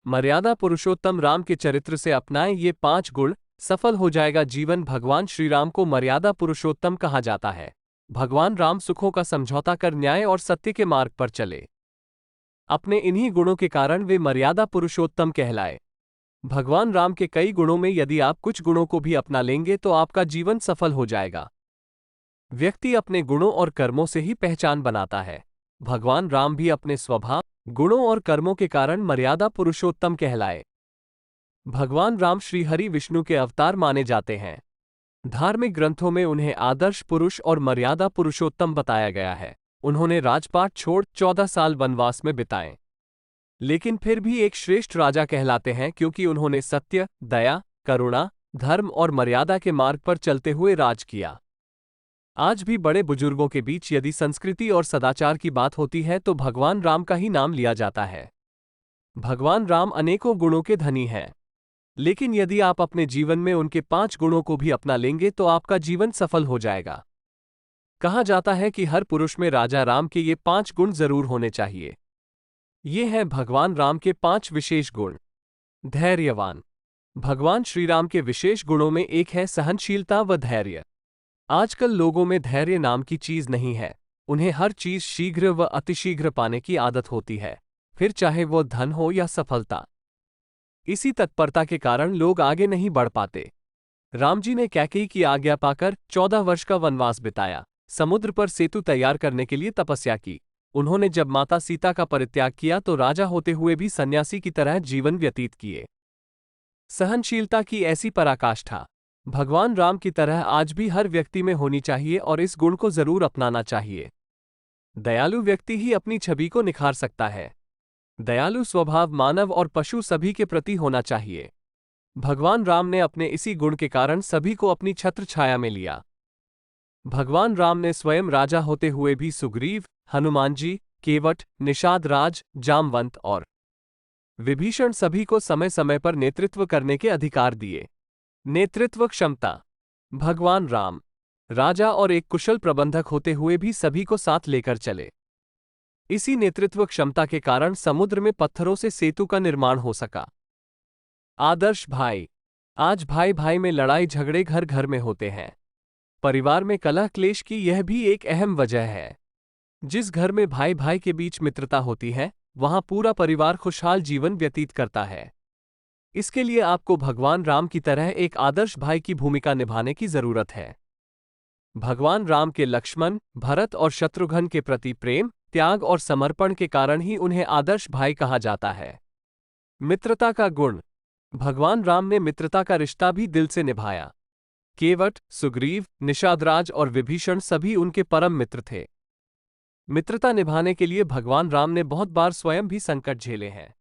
मर्यादा पुरुषोत्तम राम के चरित्र से अपनाएं ये 5 गुण, सफल हो जाएगा जीवन। भगवान श्री राम को मर्यादा पुरुषोत्तम कहा जाता है। भगवान राम सुखों का समझौता कर न्याय और सत्य के मार्ग पर चले। अपने इन्हीं गुणों के कारण वे मर्यादा पुरुषोत्तम कहलाए। भगवान राम के कई गुणों में यदि आप कुछ गुणों को भी अपना लेंगे तो आपका जीवन सफल हो जाएगा। व्यक्ति अपने गुणों और कर्मों से ही पहचान बनाता है। भगवान राम भी अपने स्वभाव, गुणों और कर्मों के कारण मर्यादा पुरुषोत्तम कहलाए। भगवान राम श्री हरि विष्णु के अवतार माने जाते हैं। धार्मिक ग्रंथों में उन्हें आदर्श पुरुष और मर्यादा पुरुषोत्तम बताया गया है। उन्होंने राजपाट छोड़ 14 साल वनवास में बिताए, लेकिन फिर भी एक श्रेष्ठ राजा कहलाते हैं क्योंकि उन्होंने सत्य, दया, करुणा, धर्म और मर्यादा के मार्ग पर चलते हुए राज किया। आज भी बड़े बुजुर्गों के बीच यदि संस्कृति और सदाचार की बात होती है तो भगवान राम का ही नाम लिया जाता है। भगवान राम अनेकों गुणों के धनी हैं, लेकिन यदि आप अपने जीवन में उनके 5 गुणों को भी अपना लेंगे तो आपका जीवन सफल हो जाएगा। कहा जाता है कि हर पुरुष में राजा राम के ये 5 गुण जरूर होने चाहिए। ये हैं भगवान राम के 5 विशेष गुण। धैर्यवान। भगवान श्री राम के विशेष गुणों में एक है सहनशीलता व धैर्य। आजकल लोगों में धैर्य नाम की चीज नहीं है। उन्हें हर चीज शीघ्र व अतिशीघ्र पाने की आदत होती है, फिर चाहे वो धन हो या सफलता। इसी तत्परता के कारण लोग आगे नहीं बढ़ पाते। राम जी ने कैकेयी की आज्ञा पाकर 14 वर्ष का वनवास बिताया। समुद्र पर सेतु तैयार करने के लिए तपस्या की। उन्होंने जब माता सीता का परित्याग किया तो राजा होते हुए भी सन्यासी की तरह जीवन व्यतीत किए। सहनशीलता की ऐसी पराकाष्ठा भगवान राम की तरह आज भी हर व्यक्ति में होनी चाहिए और इस गुण को जरूर अपनाना चाहिए। दयालु व्यक्ति ही अपनी छवि को निखार सकता है। दयालु स्वभाव मानव और पशु सभी के प्रति होना चाहिए। भगवान राम ने अपने इसी गुण के कारण सभी को अपनी छत्र छाया में लिया। भगवान राम ने स्वयं राजा होते हुए भी सुग्रीव, हनुमान जी, केवट, निषाद राज, जामवंत और विभीषण सभी को समय समय पर नेतृत्व करने के अधिकार दिए। नेतृत्व क्षमता। भगवान राम राजा और एक कुशल प्रबंधक होते हुए भी सभी को साथ लेकर चले। इसी नेतृत्व क्षमता के कारण समुद्र में पत्थरों से सेतु का निर्माण हो सका। आदर्श भाई। आज भाई भाई में लड़ाई झगड़े घर घर में होते हैं। परिवार में कलह क्लेश की यह भी एक अहम वजह है। जिस घर में भाई भाई के बीच मित्रता होती है वहां पूरा परिवार खुशहाल जीवन व्यतीत करता है। इसके लिए आपको भगवान राम की तरह एक आदर्श भाई की भूमिका निभाने की जरूरत है। भगवान राम के लक्ष्मण, भरत और शत्रुघ्न के प्रति प्रेम, त्याग और समर्पण के कारण ही उन्हें आदर्श भाई कहा जाता है। मित्रता का गुण। भगवान राम ने मित्रता का रिश्ता भी दिल से निभाया। केवट, सुग्रीव, निषादराज और विभीषण सभी उनके परम मित्र थे। मित्रता निभाने के लिए भगवान राम ने बहुत बार स्वयं भी संकट झेले हैं।